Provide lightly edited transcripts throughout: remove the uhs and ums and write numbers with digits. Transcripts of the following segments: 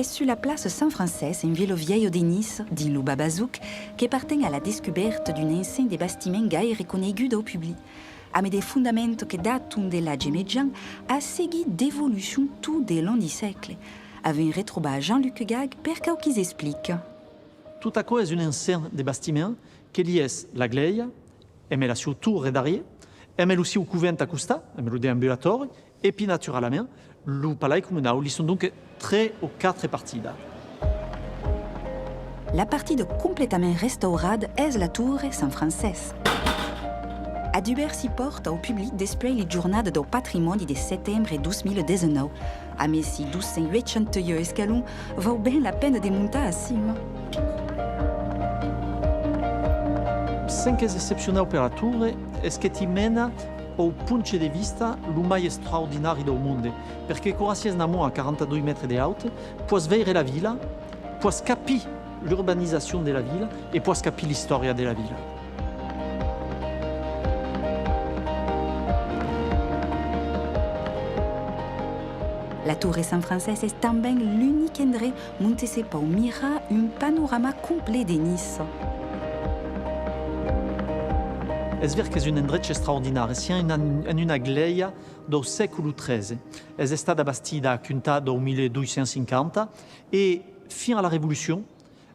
est sur la place Saint-Francès, une ville vieille de Nice, dit Lou Babazouk, qui appartient à la découverte d'une enceinte de bâtiments gaire coneguda au public, avec des fondaments qui datent de l'âge médian, a seguit d'évolution tout au long du siècle, avec retrouvé Jean-Luc Gag per qu'ils explique. Tout à coup, est une enceinte de bâtiments qui lie la gleia, et la sua tour et d'arrière, et aussi au couvent à costa, et le déambulatoire, et puis naturellement, le palais communal, ils sont donc très aux 4 parties. La partie de complètement restaurée est la tour Saint-Francès. A Dubert s'y porte au public d'esprit les journées du patrimoine de septembre 2019. A messi 1282 escalons vaut bien la peine de monter à cima. Ce qui est exceptionnel pour la tour est que tu mènes au point de vista le plus extraordinaire du monde. Parce que quand tu es à 42 mètres de haute, tu peux voir la ville, tu peux capir l'urbanisation de la ville et tu peux capir l'histoire de la ville. La tour Saint-Francès est também l'unique endroit où se peut mirar un panorama complet de Nice. Es ver que è un endroit extraordinario, sia in una gleia del secolo XIII. È stata bastita nel 1250 e fino alla Rivoluzione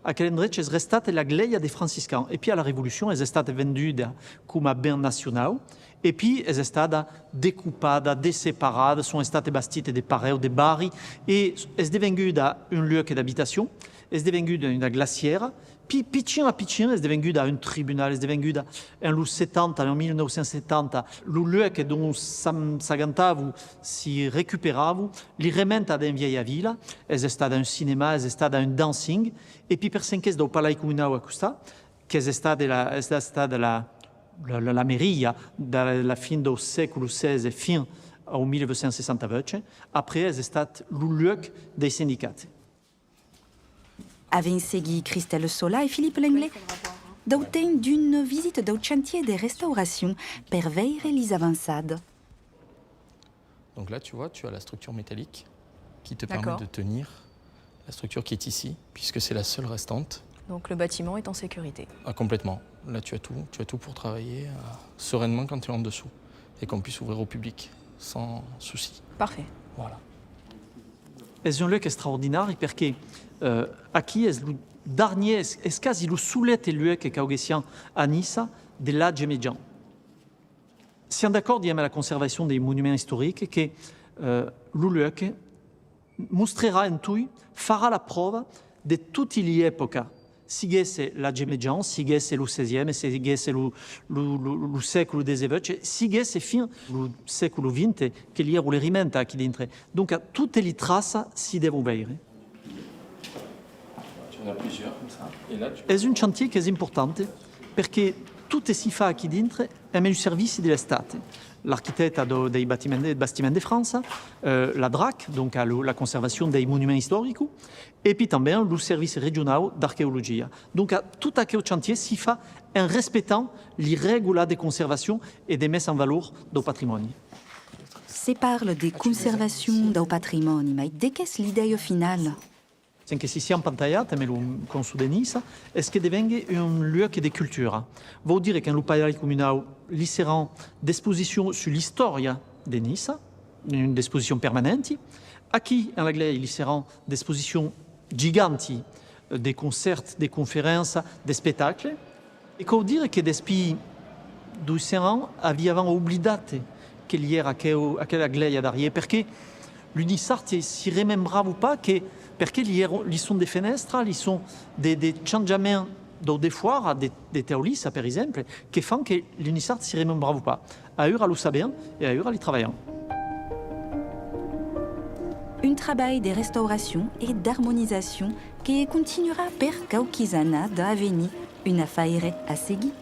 aquel endroit è restata la gleia dei franciscani e poi alla Rivoluzione è stata venduta come ben nazionale e poi è stata decoupata, deseparata, sono state bastite dei parei, dei bari e è divenuta un luogo d'abitazione, è divenuta una glaciera. Puis, piccino a piccino, è divenuta un tribunal, è divenuta nel 1970, il luogo dove s'agantava, si recuperava, li rementa in vieilla villa, è stata un cinema, è stata un dancing, e poi per senché del palais comunale a Costa, che è stata la mairie dalla fine del secolo XVI fino al 1968, après è stato il luogo dei sindicati. Avaient seguit Christelle Sola et Philippe Lenglet d'autant d'une visite d'un chantier de restauration per veire les avancées. Donc là, tu vois, tu as la structure métallique qui te permet de tenir la structure qui est ici, puisque c'est la seule restante. Donc le bâtiment est en sécurité. Ah, complètement. Là, tu as tout pour travailler sereinement quand tu es en dessous et qu'on puisse ouvrir au public sans souci. Parfait. Voilà. C'est un lieu extraordinaire parce que aqui est le dernier, est quasi le seul lieu que Cauguessian à Nice de l'âge médian. Si on est d'accord avec la conservation des monuments historiques, que le lieu mostrera en tout, fera la preuve de toute l'époque. Si c'est l'âge médian, si c'est le XVIe, si c'est le siècle XVIII, si c'est fin le siècle XX, qu'il y a les rimenta qui dentro. Donc toutes les traces si devono vedere. Tu en as plusieurs comme ça. Et là, È un chantier che è importante perché tutto si fa qui dentro è il servizio dell'estate. L'architecte dei bâtiments de France, la DRAC, donc la conservation des monuments historiques, et puis també le service régional d'archéologie. Donc tout aquest chantier s'y fait en respectant les règles de conservation et de mise en valeur du patrimoine. C'est parle de conservation du patrimoine, mais de qu'est-ce l'idée finale? C'est que si si en pantalla, també le consul de Nice, est que devenga un lieu de culture. Vuol dire que le palais communal li sera d'exposition sur l'histoire de Nice, une exposition permanente. Aquí, en la Gleia, il sera d'exposition giganti, des concerts, des conférences, des spectacles. Et vuol dire que depuis 200 ans, avevamo oublidato qu'il y era aquella Gleia d'arrière, perché l'Unisart si remembrava pas que perché li sont des fenêtres, li sont des changements des foires, des théories, par exemple, qui font que l'Unisart si remembrava pas. À eux, à le savoir et à eux, à les travailler. Un travail de restauration et d'harmonisation qui continuera per quelques années d'avenir, une affaire à seguir.